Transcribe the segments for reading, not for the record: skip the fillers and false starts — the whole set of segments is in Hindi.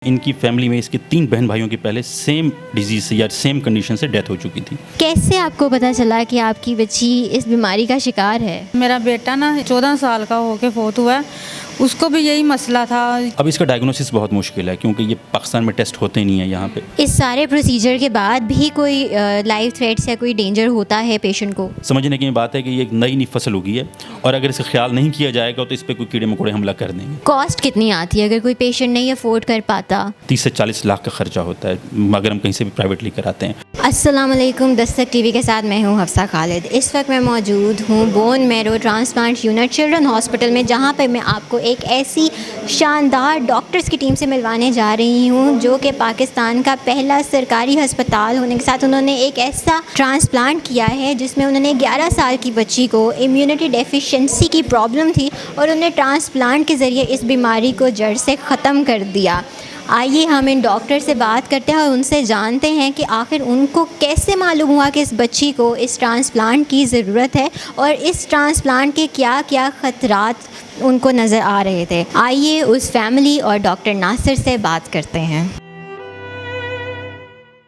इनकी फैमिली में इसके 3 बहन भाइयों की पहले सेम डिजीज़ से या सेम कंडीशन से डेथ हो चुकी थी। कैसे आपको पता चला कि आपकी बच्ची इस बीमारी का शिकार है? मेरा बेटा ना 14 साल का होके फोत हुआ है, उसको भी यही मसला था। अब इसका डायग्नोसिस बहुत मुश्किल है क्योंकि ये पाकिस्तान में टेस्ट होते नहीं है यहाँ पे। इस सारे प्रोसीजर के बाद भी कोई लाइफ थ्रेट्स या कोई डेंजर होता है पेशेंट को? समझने की बात है कि ये एक नई फसल उगी है और अगर इसे ख्याल नहीं किया जाएगा तो इस पर कोई कीड़े मकोड़े हमला कर देंगे। कॉस्ट कितनी आती है अगर कोई पेशेंट नहीं अफोर्ड कर पाता? 30 से 40 लाख का खर्चा होता है अगर हम कहीं से भी प्राइवेटली कराते हैं। अस्सलाम वालेकुम, दस्तक टीवी के साथ मैं हूं हफ्सा खालिद। इस वक्त मैं मौजूद हूं bone marrow transplant unit children hospital में, जहां पर मैं आपको एक ऐसी शानदार डॉक्टर्स की टीम से मिलवाने जा रही हूं जो कि पाकिस्तान का पहला सरकारी अस्पताल होने के साथ उन्होंने एक ऐसा ट्रांसप्लांट किया है जिसमें उन्होंने 11 साल की बच्ची को इम्यूनिटी डेफिशिएंसी की प्रॉब्लम थी और उन्हें ट्रांसप्लांट के ज़रिए इस बीमारी को जड़ से ख़त्म कर दिया। आइए हम इन डॉक्टर से बात करते हैं और उनसे जानते हैं कि आखिर उनको कैसे मालूम हुआ कि इस बच्ची को इस ट्रांसप्लांट की ज़रूरत है और इस ट्रांसप्लांट के क्या क्या ख़तरात उनको नज़र आ रहे थे। आइए उस फैमिली और डॉक्टर नासिर से बात करते हैं।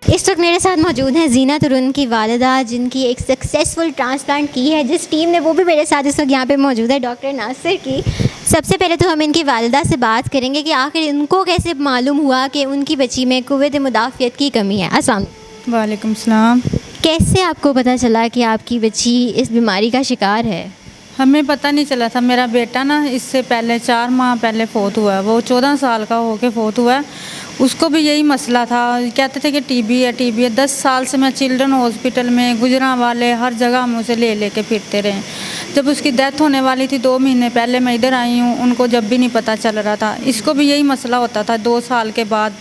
इस वक्त मेरे साथ मौजूद हैं ज़ीनत और उनकी वालिदा, जिनकी एक सक्सेसफुल ट्रांसप्लांट की है, जिस टीम ने, वो भी मेरे साथ इस वक्त यहाँ पे मौजूद है, डॉक्टर नासिर की। सबसे पहले तो हम इनकी वालिदा से बात करेंगे कि आखिर इनको कैसे मालूम हुआ कि उनकी बच्ची में कुव्वत मुदाफ़ियत की कमी है। अस्सलाम वालेकुम सलाम। कैसे आपको पता चला कि आपकी बच्ची इस बीमारी का शिकार है? हमें पता नहीं चला था। मेरा बेटा ना इससे पहले 4 माह पहले फोत हुआ है, वो 14 साल का होके फोत हुआ है, उसको भी यही मसला था। कहते थे कि टीबी है। 10 साल से मैं चिल्ड्रन हॉस्पिटल में, गुजरांवाले, हर जगह हम उसे ले के फिरते रहे। जब उसकी डेथ होने वाली थी 2 महीने पहले मैं इधर आई हूँ, उनको जब भी नहीं पता चल रहा था। इसको भी यही मसला होता था। 2 साल के बाद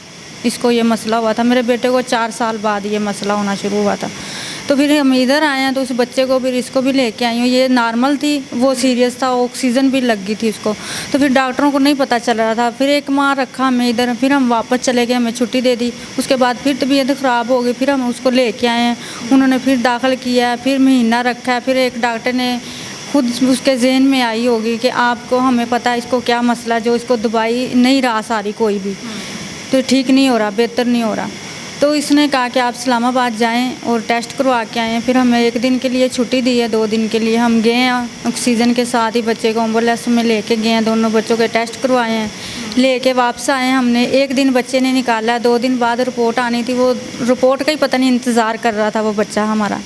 इसको ये मसला हुआ था। मेरे बेटे को 4 साल बाद ये मसला होना शुरू हुआ था। तो फिर हम इधर आए हैं तो उस बच्चे को फिर इसको भी लेके आई हूँ। ये नॉर्मल थी, वो सीरियस था, ऑक्सीजन भी लग गई थी उसको। तो फिर डॉक्टरों को नहीं पता चल रहा था। फिर 1 माह रखा हमें इधर, फिर हम वापस चले गए, हमें छुट्टी दे दी। उसके बाद फिर तबीयत ख़राब हो गई, फिर हम उसको लेके आए हैं। उन्होंने फिर दाखिल किया है, फिर महीना रखा है। फिर एक डॉक्टर ने खुद उसके जहन में आई होगी कि आपको, हमें पता है इसको क्या मसला, जो इसको दवाई नहीं रहा सारी कोई भी, तो ठीक नहीं हो रहा, बेहतर नहीं हो रहा। तो इसने कहा कि आप इस्लामाबाद जाएं और टेस्ट करवा के आएँ। फिर हमें 1 दिन के लिए छुट्टी दी है, 2 दिन के लिए हम गए हैं। ऑक्सीजन के साथ ही बच्चे को एम्बुलेंस में लेके गए हैं, दोनों बच्चों के टेस्ट करवाए हैं, लेके वापस आए हैं। हमने 1 दिन बच्चे ने निकाला, 2 दिन बाद रिपोर्ट आनी थी। वो रिपोर्ट का ही पता नहीं इंतज़ार कर रहा था वो बच्चा हमारा।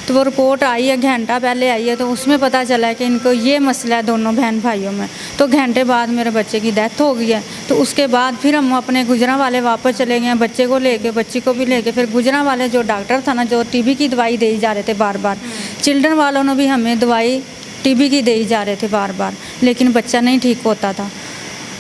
तो वो रिपोर्ट आई है, घंटा पहले आई है, तो उसमें पता चला है कि इनको ये मसला है दोनों बहन भाइयों में। तो घंटे बाद मेरे बच्चे की डेथ हो गई है। तो उसके बाद फिर हम अपने गुजरांवाले वापस चले गए, बच्चे को लेके, बच्ची को भी लेके। फिर गुजरांवाले जो डॉक्टर था ना, जो टीबी की दवाई दे जा रहे थे बार बार, चिल्ड्रन वालों ने भी हमें दवाई टीबी की दे जा रहे थे बार बार, लेकिन बच्चा नहीं ठीक होता था।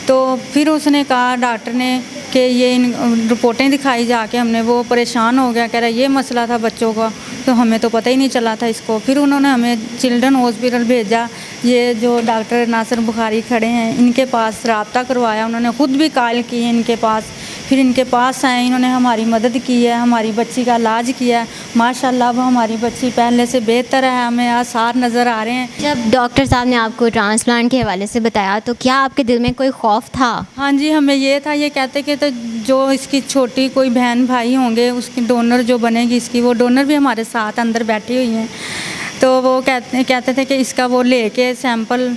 तो फिर उसने कहा, डॉक्टर ने, कि ये इन रिपोर्टें दिखाई जाके, हमने, वो परेशान हो गया, कह रहा ये मसला था बच्चों का, तो हमें तो पता ही नहीं चला था इसको। फिर उन्होंने हमें चिल्ड्रन हॉस्पिटल भेजा। ये जो डॉक्टर नासिर बुखारी खड़े हैं, इनके पास रब्ता करवाया, उन्होंने ख़ुद भी कॉल की है इनके पास। फिर इनके पास आए, इन्होंने हमारी मदद की है, हमारी बच्ची का इलाज किया है। माशाल्लाह अब हमारी बच्ची पहले से बेहतर है, हमें आसार नज़र आ रहे हैं। जब डॉक्टर साहब ने आपको ट्रांसप्लांट के हवाले से बताया तो क्या आपके दिल में कोई खौफ था? हाँ जी, हमें ये था, ये कहते कि तो जो इसकी छोटी कोई बहन भाई होंगे, उसकी डोनर जो बनेगी इसकी, वो डोनर भी हमारे साथ अंदर बैठी हुई हैं। तो वो कहते थे कि इसका वो लेके सैंपल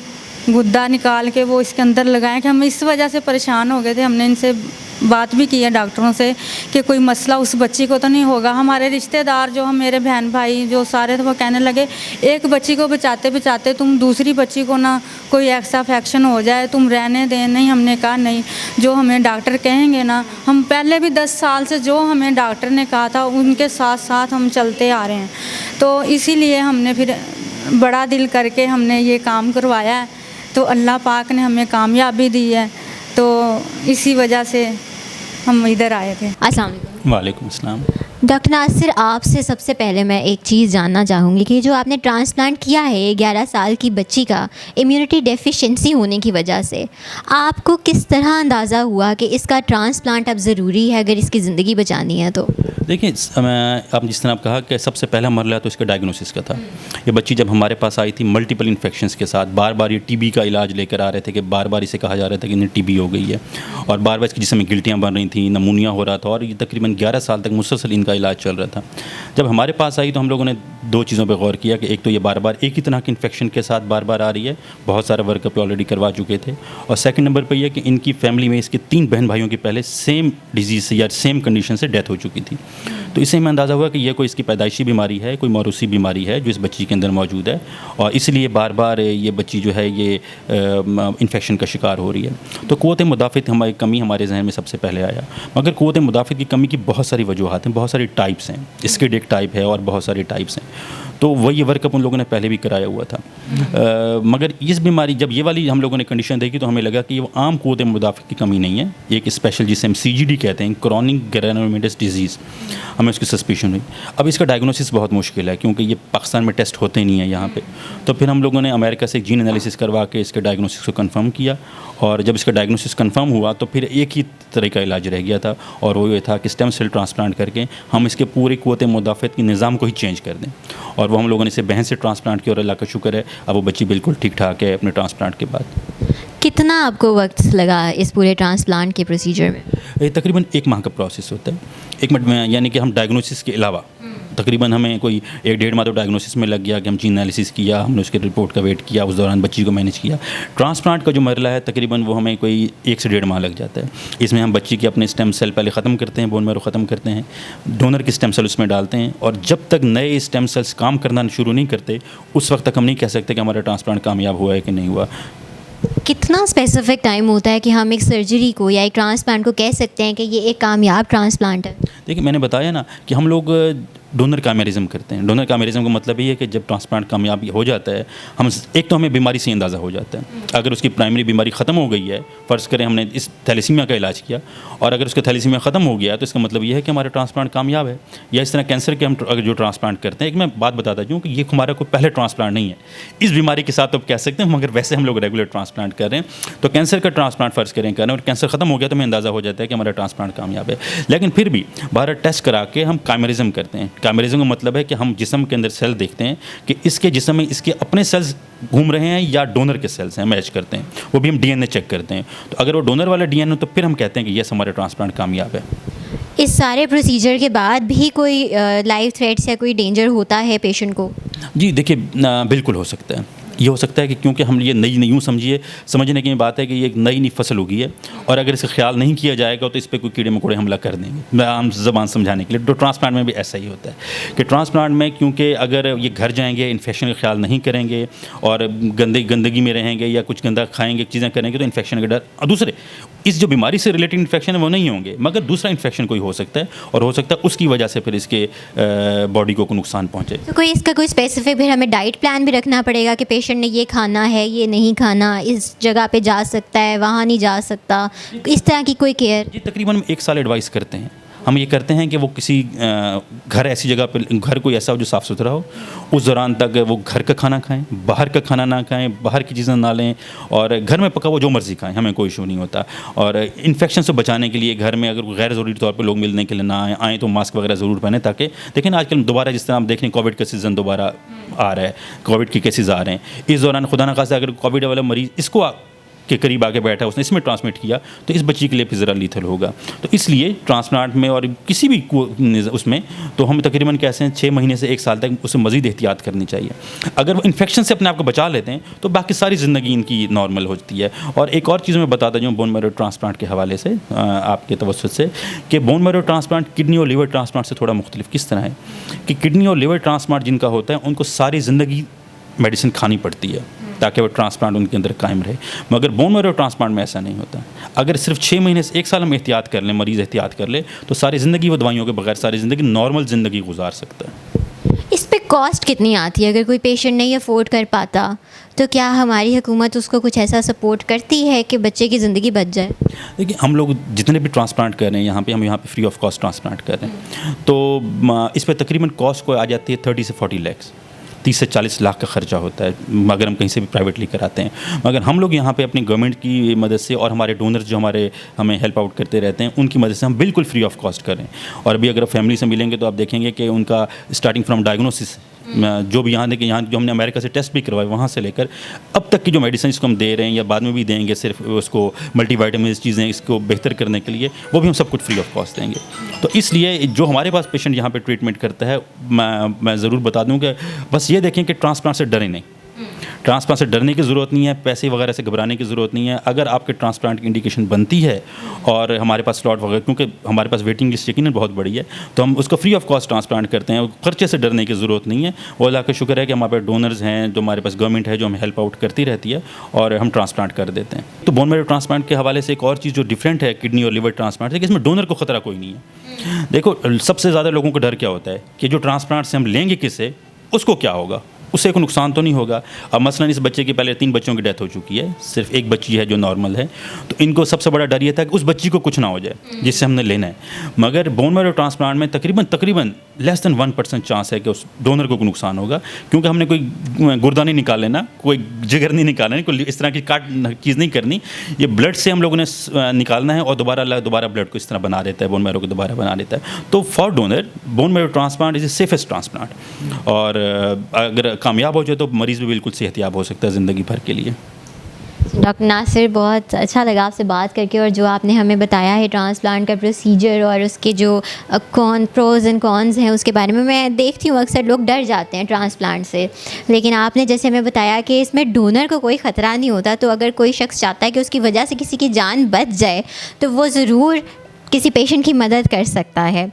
गुद्दा निकाल के वो इसके अंदर लगाएं। कि हम इस वजह से परेशान हो गए थे। हमने इनसे बात भी की है डॉक्टरों से कि कोई मसला उस बच्ची को तो नहीं होगा। हमारे रिश्तेदार जो हम, मेरे बहन भाई जो सारे थे, वो कहने लगे एक बच्ची को बचाते बचाते तुम दूसरी बच्ची को ना कोई ऐसा अफेक्शन हो जाए, तुम रहने दें। नहीं, हमने कहा नहीं, जो हमें डॉक्टर कहेंगे ना, हम पहले भी 10 साल से जो हमें डॉक्टर ने कहा था उनके साथ साथ हम चलते आ रहे हैं। तो इसीलिए हमने फिर बड़ा दिल करके हमने ये काम करवाया है। तो अल्लाह पाक ने हमें कामयाबी दी है, तो इसी वजह से हम इधर आए थे। अस्सलाम वालेकुम। वालेकुम अस्सलाम। डॉक्टर नासिर, आपसे सबसे पहले मैं एक चीज़ जानना चाहूँगी कि जो आपने ट्रांसप्लांट किया है 11 साल की बच्ची का इम्यूनिटी डेफिशिएंसी होने की वजह से, आपको किस तरह अंदाज़ा हुआ कि इसका ट्रांसप्लांट अब ज़रूरी है अगर इसकी ज़िंदगी बचानी है? तो देखिए आप जिस तरह आप कहा कि सबसे पहला मरला तो इसका डायग्नोसिस का था। ये बच्ची जब हमारे पास आई थी मल्टीपल इन्फेक्शंस के साथ, बार बार ये टीबी का इलाज लेकर आ रहे थे कि बार बार इसे कहा जा रहा था कि इन्हें टीबी हो गई है, और बार बार इसकी जिसमें गिल्टियाँ बन रही थी, नमूनिया हो रहा था, और ये तकरीबन 11 साल तक मुसलसल इनका इलाज चल रहा था। जब हमारे पास आई तो हम लोगों ने दो चीज़ों पर गौर किया कि एक तो ये बार बार एक ही तरह के इन्फेक्शन के साथ बार बार आ रही है, बहुत सारे वर्कअप ऑलरेडी करवा चुके थे, और सेकंड नंबर पर यह कि इनकी फैमिली में इसके 3 बहन भाइयों की पहले सेम डिजीज़ से या सेम कंडीशन से डेथ हो चुकी थी। तो इससे हमें अंदाज़ा हुआ कि यह कोई इसकी पैदाइशी बीमारी है, कोई मौरूसी बीमारी है जो इस बच्ची के अंदर मौजूद है, और इसलिए बार बार ये बच्ची जो है ये इन्फेक्शन का शिकार हो रही है। तो क़ुव्वत मुदाफ़त हमारी कमी हमारे जहन में सबसे पहले आया, मगर क़ुव्वत मुदाफ़त की कमी की बहुत सारी वजूहात हैं, बहुत सारी टाइप्स हैं। स्किड एक टाइप है और बहुत सारी टाइप्स हैं, तो वही वर्कअप उन लोगों ने पहले भी कराया हुआ था। मगर इस बीमारी जब ये वाली हम लोगों ने कंडीशन देखी तो हमें लगा कि ये आम क़ुव्वत मुदाफ़त की कमी नहीं है, एक स्पेशल जिसे हम CGD कहते हैं, क्रॉनिक ग्रैनुलोमेटस डिजीज़, हमें उसकी सस्पिशन हुई। अब इसका डायग्नोसिस बहुत मुश्किल है क्योंकि ये पाकिस्तान में टेस्ट होते नहीं है यहाँ पे। तो फिर हम लोगों ने अमेरिका से जीन एनालिसिस करवा के इसके डायग्नोसिस को कंफर्म किया, और जब इसका डायग्नोसिस कंफर्म हुआ तो फिर एक ही तरह का इलाज रह गया था, और वो ये था कि स्टेम सेल ट्रांसप्लांट करके हम इसके पूरे क़ुव्वत मुदाफ़त के निज़ाम को ही चेंज कर दें। और वो हम लोगों ने इसे बहन से ट्रांसप्लांट किया, और अल्लाह का शुक्र है अब वो बच्ची बिल्कुल ठीक ठाक है अपने ट्रांसप्लांट के बाद। कितना आपको वक्त लगा इस पूरे ट्रांसप्लांट के प्रोसीजर में? ये तकरीबन 1 माह का प्रोसेस होता है। 1 मिनट में, यानी कि हम डायग्नोसिस के अलावा तकरीबन हमें कोई 1-1.5 माह तो डायग्नोसिस में लग गया कि हम जीन एनालिसिस किया, हमने उसके रिपोर्ट का वेट किया, उस दौरान बच्ची को मैनेज किया। ट्रांसप्लांट का जो मरला है तकरीबन वो हमें कोई 1 से 1.5 माह लग जाता है। इसमें हम बच्ची के अपने स्टेम सेल पहले ख़त्म करते हैं, बोन मैरो ख़त्म करते हैं, डोनर के स्टेम सेल उसमें डालते हैं, और जब तक नए स्टेम सेल्स काम करना शुरू नहीं करते उस वक्त तक हम नहीं कह सकते कि हमारा ट्रांसप्लांट कामयाब हुआ है कि नहीं हुआ। कितना स्पेसिफिक टाइम होता है कि हम एक सर्जरी को या एक ट्रांसप्लांट को कह सकते हैं कि ये एक कामयाब ट्रांसप्लांट है? देखिए, मैंने बताया ना कि हम लोग डोनर कामेरिज्म करते हैं। डोनर कामेरिज्म का मतलब ये है कि जब ट्रांसप्लांट कामयाब हो जाता है, हम एक तो हमें बीमारी से अंदाज़ा हो जाता है। अगर उसकी प्राइमरी बीमारी ख़त्म हो गई है, फ़र्ज़ करें हमने इस थैलेसीमिया का इलाज किया और अगर उसका थैलेसीमिया ख़त्म हो गया तो इसका मतलब ये है कि हमारा ट्रांसप्लांट कामयाब है। या इस तरह कैंसर के हम अगर जो ट्रांसप्लांट करते हैं, एक मैं बात बताता हूँ कि ये हमारा कोई पहले ट्रांसप्लांट नहीं है इस बीमारी के साथ, तो आप कह सकते हैं मगर वैसे हम लोग रेगुलर ट्रांसप्लांट कर रहे हैं। तो कैंसर का ट्रांसप्लांट फ़र्ज़ करें कर रहे हैं और कैंसर ख़त्म हो गया तो हमें अंदाज़ा हो जाता है कि हमारा ट्रांसप्लांट कामयाब है। लेकिन फिर भी बाहर टेस्ट करा के हम कामेरिज्म करते हैं। कामेरिज्म का मतलब है कि हम जिस्म के अंदर सेल देखते हैं कि इसके जिस्म में इसके अपने सेल्स घूम रहे हैं या डोनर के सेल्स हैं, मैच करते हैं। वो भी हम DNA चेक करते हैं, तो अगर वो डोनर वाला DNA हो तो फिर हम कहते हैं कि यस हमारा ट्रांसप्लांट कामयाब है। इस सारे प्रोसीजर के बाद भी कोई लाइफ थ्रेट्स या कोई डेंजर होता है पेशेंट को? जी देखिए, बिल्कुल हो सकता है। ये हो सकता है कि क्योंकि हम ये नई यूँ समझने की बात है कि ये एक नई फसल उगी है और अगर इसका ख्याल नहीं किया जाएगा तो इस पर कोई कीड़े मकोड़े हमला कर देंगे। मैं आम ज़बान समझाने के लिए, तो ट्रांसप्लांट में भी ऐसा ही होता है कि ट्रांसप्लांट में क्योंकि अगर ये घर जाएंगे, इन्फेक्शन का ख्याल नहीं करेंगे और गंदगी में रहेंगे या कुछ गंदा खाएंगे, चीज़ें करेंगे तो इन्फेक्शन का डर, और दूसरे इस जो बीमारी से रिलेटेड इन्फेक्शन है वो नहीं होंगे मगर दूसरा इन्फेक्शन कोई हो सकता है और हो सकता है उसकी वजह से फिर इसके बॉडी को नुकसान पहुँचे। तो कोई इसका कोई स्पेसिफिक फिर हमें डाइट प्लान भी रखना पड़ेगा कि पेशेंट ने ये खाना है, ये नहीं खाना, इस जगह पे जा सकता है, वहाँ नहीं जा सकता, इस तरह की कोई केयर? ये तकरीबन हम 1 साल एडवाइस करते हैं। हम ये करते हैं कि वो किसी घर ऐसी जगह पर, घर कोई ऐसा हो जो साफ़ सुथरा हो, उस दौरान तक वो घर का खाना खाएं, बाहर का खाना ना खाएं, बाहर की चीज़ें ना लें और घर में पका हुआ जो मर्ज़ी खाएं, हमें कोई इशू नहीं होता। और इन्फेक्शन से बचाने के लिए घर में अगर गैर ज़रूरी तौर पर लोग मिलने के लिए ना आएँ तो मास्क वगैरह ज़रूर पहने, ताकि देखें आजकल दोबारा जिस तरह आप देख रहे हैं कोविड का सीज़न दोबारा आ रहा है, कोविड के केसेस आ रहे हैं, इस दौरान खुदा न खास्ता अगर कोविड वाला मरीज़ इसको के करीब आके बैठा, उसने इसमें ट्रांसमिट किया तो इस बच्ची के लिए फिर ज़रा लीथल होगा। तो इसलिए ट्रांसप्लांट में और किसी भी उसमें तो हम तकरीबन कैसे हैं 6 महीने से 1 साल तक उसे मज़ीद एहतियात करनी चाहिए। अगर वो इन्फेक्शन से अपने आप को बचा लेते हैं तो बाकी सारी ज़िंदगी इनकी नॉर्मल होती है। और एक और चीज़ मैं बताता जाऊँ बोन मैरो ट्रांसप्लांट के हवाले से आपके तवज्जुह से कि बोन मैरो ट्रांसप्लांट किडनी और लीवर ट्रांसप्लांट से थोड़ा मुख्तलिफ किस तरह है कि किडनी और लीवर ट्रांसप्लांट जिनका होता है उनको सारी ज़िंदगी मेडिसिन खानी पड़ती है ताकि वो ट्रांसप्लांट उनके अंदर कायम रहे, मगर बोन मैरो ट्रांसप्लांट में ऐसा नहीं होता। अगर सिर्फ 6 महीने से 1 साल हम एहतियात कर लें, मरीज़ एहतियात कर ले तो सारी ज़िंदगी वो दवाइयों के बगैर सारी ज़िंदगी नॉर्मल ज़िंदगी गुजार सकता है। इस पे कॉस्ट कितनी आती है? अगर कोई पेशेंट नहीं अफोर्ड कर पाता तो क्या हमारी हुकूमत उसको कुछ ऐसा सपोर्ट करती है कि बच्चे की ज़िंदगी बच जाए? देखिए, हम लोग जितने भी ट्रांसप्लांट कर रहे हैं यहाँ पे फ्री ऑफ कॉस्ट ट्रांसप्लांट कर रहे हैं, तो इस पर तकरीबन कॉस्ट को आ जाती है 30 से 40 लाख। 30 से 40 लाख का खर्चा होता है अगर हम कहीं से भी प्राइवेटली कराते हैं। मगर हम लोग यहाँ पे अपनी गवर्नमेंट की मदद से और हमारे डोनर्स जो हमें हेल्प आउट करते रहते हैं उनकी मदद से हम बिल्कुल फ्री ऑफ कॉस्ट करें। और अभी अगर फैमिली से मिलेंगे तो आप देखेंगे कि उनका स्टार्टिंग फ्रॉम डायग्नोसिस जो भी यहाँ जो हमने अमेरिका से टेस्ट भी करवाए वहाँ से लेकर अब तक की जो मेडिसिन इसको हम दे रहे हैं या बाद में भी देंगे सिर्फ उसको मल्टीविटामिन चीज़ें इसको बेहतर करने के लिए, वो भी हम सब कुछ फ्री ऑफ कॉस्ट देंगे। तो इसलिए जो हमारे पास पेशेंट यहाँ पे ट्रीटमेंट करता है, मैं ज़रूर बता दूँ कि बस ये देखें कि ट्रांसप्लांट से डरें नहीं। ट्रांसप्लांट से डरने की ज़रूरत नहीं है, पैसे वगैरह से घबराने की ज़रूरत नहीं है। अगर आपके ट्रांसप्लांट की इंडिकेशन बनती है और हमारे पास स्लॉट वगैरह, क्योंकि हमारे पास वेटिंग लिस्ट यकीनन बहुत बड़ी है, तो हम उसको फ्री ऑफ कॉस्ट ट्रांसप्लांट करते हैं। खर्चे से डरने की ज़रूरत नहीं है। और अल्लाह का शुक्र है कि हमारे पास डोनर्स हैं, जो हमारे पास गवर्नमेंट है जो हमें हेल्प आउट करती रहती है और हम ट्रांसप्लांट कर देते हैं। तो बोन मैरो ट्रांसप्लांट के हवाले से एक और चीज़ जो डिफरेंट है किडनी और लिवर ट्रांसप्लांट से, कि इसमें डोनर को ख़तरा कोई नहीं है। देखो, सबसे ज़्यादा लोगों को डर क्या होता है कि जो ट्रांसप्लांट से हम लेंगे किसे, उसको क्या होगा, उससे कोई नुकसान तो नहीं होगा। अब मसलन इस बच्चे की पहले 3 बच्चों की डेथ हो चुकी है, सिर्फ एक बच्ची है जो नॉर्मल है, तो इनको सबसे बड़ा डर ये था कि उस बच्ची को कुछ ना हो जाए जिससे हमने लेना है। मगर बोन मैरो ट्रांसप्लांट में तकरीबन लेस देन 1% चांस है कि उस डोनर को नुकसान होगा, क्योंकि हमने कोई गुर्दा नहीं निकाल लेना, कोई जिगर नहीं निकालना, कोई इस तरह की चीज़ नहीं करनी। ये ब्लड से हम लोगों ने निकालना है और दोबारा ब्लड को इस तरह बना देता है, बोन मैरो को दोबारा बना देता है। तो for donor bone marrow transplant is a safest transplant. और अगर कामयाब हो जाए तो मरीज़ भी बिल्कुल सेहतियाब हो सकता है ज़िंदगी भर के लिए। डॉक्टर नासिर, बहुत अच्छा लगा आपसे बात करके, और जो आपने हमें बताया है ट्रांसप्लांट का प्रोसीजर और उसके जो प्रोज एंड कॉन्स हैं उसके बारे में। मैं देखती हूँ अक्सर लोग डर जाते हैं ट्रांसप्लांट से, लेकिन आपने जैसे हमें बताया कि इसमें डोनर को कोई ख़तरा नहीं होता। तो अगर कोई शख्स चाहता है कि उसकी वजह से किसी की जान बच जाए तो वो ज़रूर किसी पेशेंट की मदद कर सकता है।